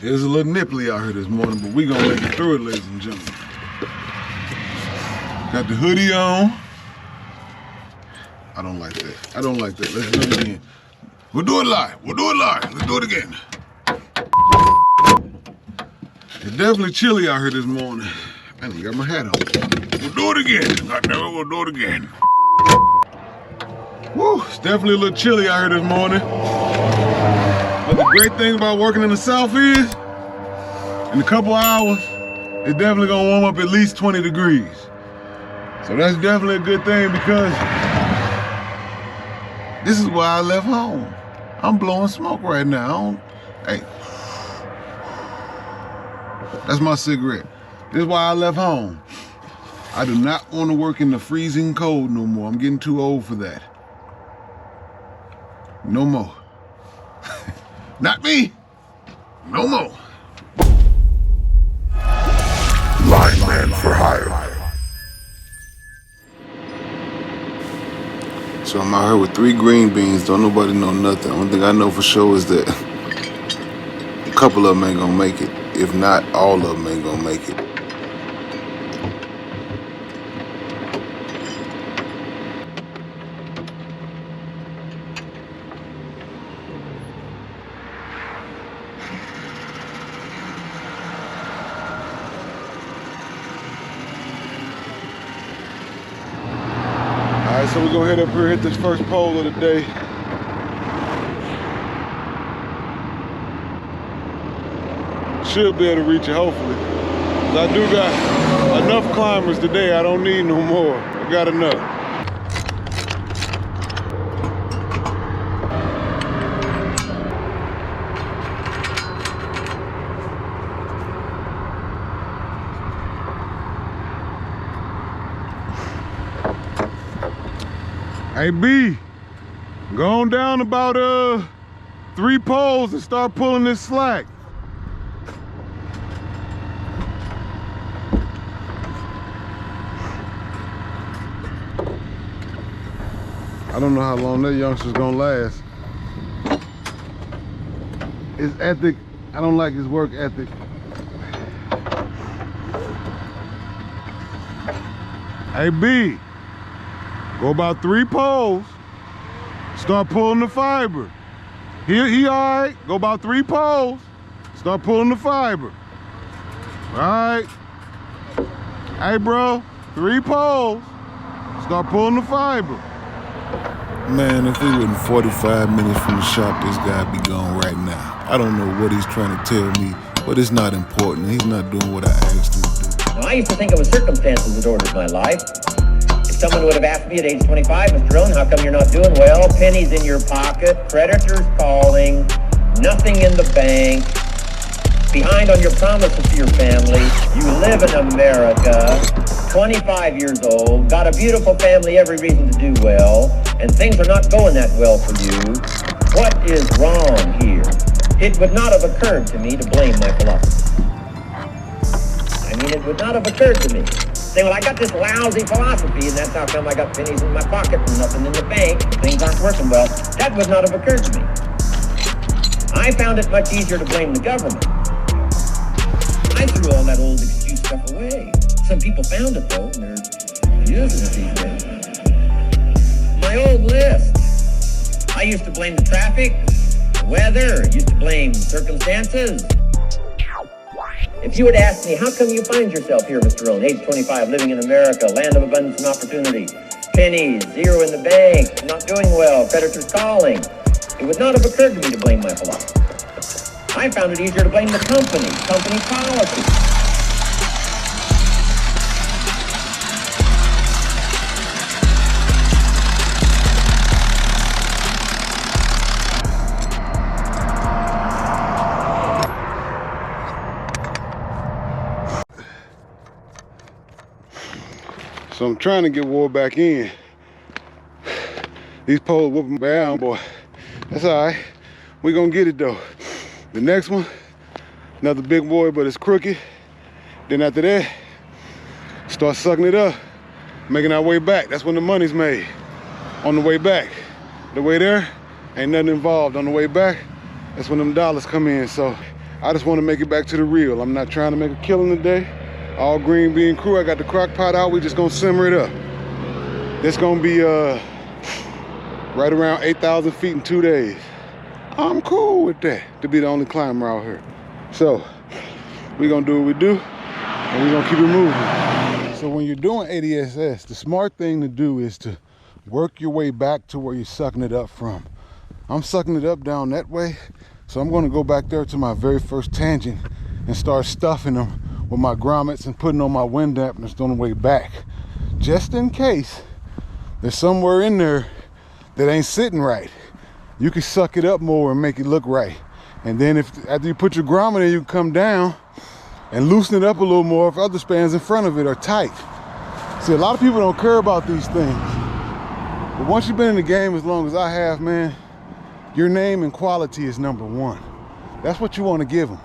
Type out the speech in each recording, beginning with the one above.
It's a little nipply out here this morning, but we gonna make it through it, ladies and gentlemen. Got the hoodie on. I don't like that. I don't like that. Let's do it again. We'll do it live. We'll do it live. Let's do it again. It's definitely chilly out here this morning. I ain't got my hat on. We'll do it again. Goddamn it, we'll do it again. Woo, it's definitely a little chilly out here this morning. But the great thing about working in the South is, in a couple hours, it's definitely gonna warm up at least 20 degrees. So that's definitely a good thing because this is why I left home. I'm blowing smoke right now. Hey, that's my cigarette. This is why I left home. I do not want to work in the freezing cold no more. I'm getting too old for that. No more. Not me. No more. Lineman for hire. So I'm out here with 3 green beans. Don't nobody know nothing. Only thing I know for sure is that a couple of them ain't gonna make it. If not, all of them ain't gonna make it. Alright, so we're gonna head up here, hit this first pole of the day. Should be able to reach it, hopefully. I do got enough climbers today. I don't need no more. I got enough. Hey B, go on down about 3 poles and start pulling this slack. I don't know how long that youngster's gonna last. His ethic, I don't like his work ethic. Hey B, go about 3 poles, start pulling the fiber. He all right, go about 3 poles, start pulling the fiber. All right. Hey bro, 3 poles, start pulling the fiber. Man, if we were in 45 minutes from the shop, this guy'd be gone right now. I don't know what he's trying to tell me, but it's not important. He's not doing what I asked him to do. Now, I used to think it was circumstances that ordered my life. If someone would have asked me at age 25, Mr. Owen, how come you're not doing well? Pennies in your pocket, creditors calling, nothing in the bank, behind on your promises to your family, you live in America, 25 years old, got a beautiful family, every reason to do well, and things are not going that well for you. What is wrong here? It would not have occurred to me to blame my philosophy. I mean, it would not have occurred to me. Say, well, I got this lousy philosophy, and that's how come I got pennies in my pocket and nothing in the bank. Things aren't working well. That would not have occurred to me. I found it much easier to blame the government. I threw all that old excuse stuff away. Some people found it, though, and they're using it these days. My old list. I used to blame the traffic, the weather, used to blame circumstances. If you would ask me, how come you find yourself here, Mr. Owen, age 25, living in America, land of abundance and opportunity, pennies, zero in the bank, not doing well, creditors calling, it would not have occurred to me to blame my philosophy. I found it easier to blame the company policy. So I'm trying to get wore back in. These poles whooping down, boy. That's all right. We're gonna get it though. The next one, another big boy, but it's crooked. Then after that, start sucking it up, making our way back. That's when the money's made. On the way back. The way there, ain't nothing involved. On the way back, that's when them dollars come in. So I just want to make it back to the reel. I'm not trying to make a killing today. All green bean crew. I got the crock pot out. We just gonna simmer it up. It's gonna be right around 8,000 feet in 2 days. I'm cool with that, to be the only climber out here. So we gonna do what we do, and we gonna keep it moving. So when you're doing ADSS, the smart thing to do is to work your way back to where you're sucking it up from. I'm sucking it up down that way, so I'm gonna go back there to my very first tangent and start stuffing them with my grommets and putting on my wind dampeners on the way back, just in case there's somewhere in there that ain't sitting right. You can suck it up more and make it look right. And then after you put your grommet in, you can come down and loosen it up a little more if other spans in front of it are tight. See, a lot of people don't care about these things. But once you've been in the game as long as I have, man, your name and quality is number one. That's what you want to give them.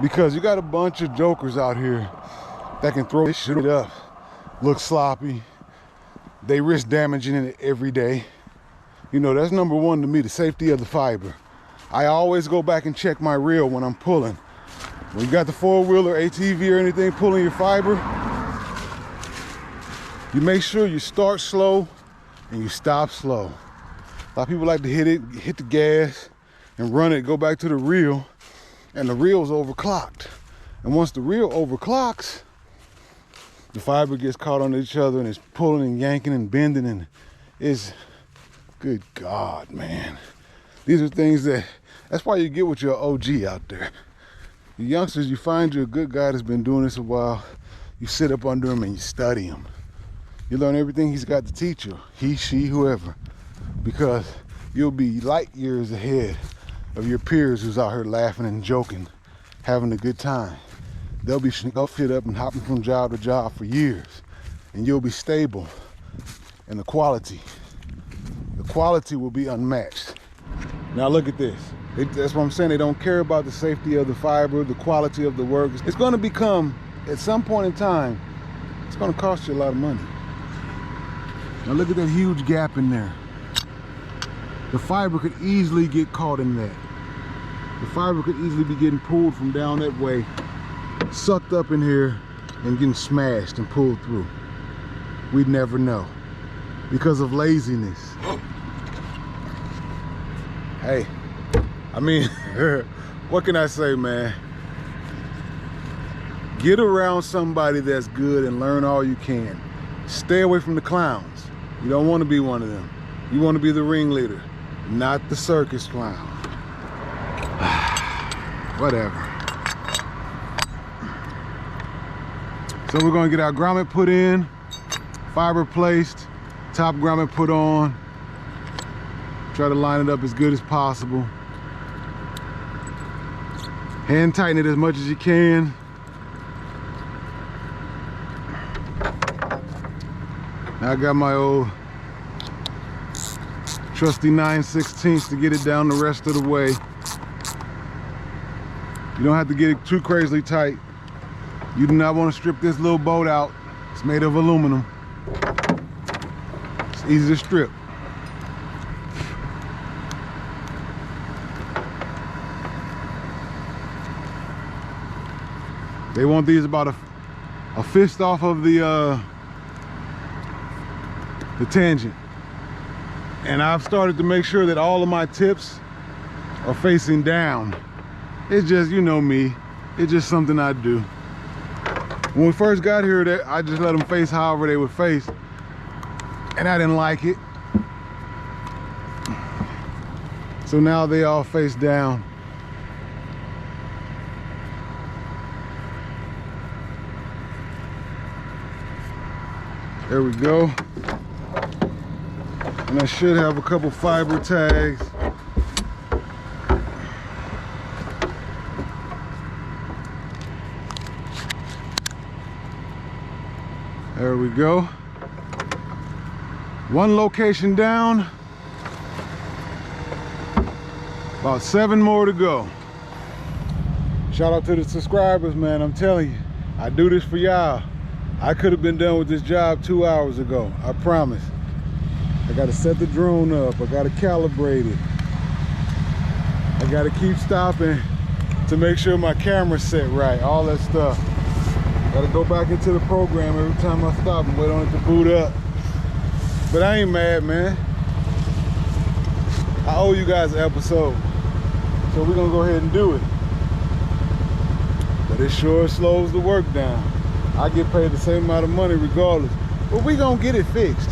Because you got a bunch of jokers out here that can throw this shit up, look sloppy. They risk damaging it every day. You know, that's number one to me, the safety of the fiber. I always go back and check my reel when I'm pulling. When you got the four-wheel or ATV or anything pulling your fiber, you make sure you start slow and you stop slow. A lot of people like to hit the gas and run it, go back to the reel, and the reel's overclocked. And once the reel overclocks, the fiber gets caught on each other and it's pulling and yanking and bending, and it's, good God, man. These are things that's why you get with your OG out there. You youngsters, you find you a good guy that's been doing this a while. You sit up under him and you study him. You learn everything he's got to teach you, he, she, whoever, because you'll be light years ahead of your peers who's out here laughing and joking, having a good time. They'll be fit up and hopping from job to job for years, and you'll be stable, and the quality will be unmatched. Now look at this. That's what I'm saying. They don't care about the safety of the fiber, the quality of the work. It's going to become, at some point in time, it's going to cost you a lot of money. Now look at that huge gap in there. The fiber could easily get caught in that. The fiber could easily be getting pulled from down that way, sucked up in here, and getting smashed and pulled through. We'd never know because of laziness. Hey, I mean, what can I say, man? Get around somebody that's good and learn all you can. Stay away from the clowns. You don't want to be one of them. You want to be the ringleader, not the circus clown. Whatever. So we're going to get our grommet put in, fiber placed, top grommet put on. Try to line it up as good as possible. Hand tighten it as much as you can. Now I got my old trusty 9/16 to get it down the rest of the way. You don't have to get it too crazily tight. You do not want to strip this little boat out. It's made of aluminum. It's easy to strip. They want these about a fist off of the tangent. And I've started to make sure that all of my tips are facing down. It's just, you know me, it's just something I do. When we first got here, I just let them face however they would face, and I didn't like it. So now they all face down. There we go. And I should have a couple fiber tags. There we go. One location down. About 7 more to go. Shout out to the subscribers, man. I'm telling you, I do this for y'all. I could have been done with this job 2 hours ago, I promise. I gotta set the drone up, I gotta calibrate it. I gotta keep stopping to make sure my camera's set right, all that stuff. Gotta go back into the program every time I stop and wait on it to boot up. But I ain't mad, man. I owe you guys an episode, so we're gonna go ahead and do it. But it sure slows the work down. I get paid the same amount of money regardless, but we gonna get it fixed.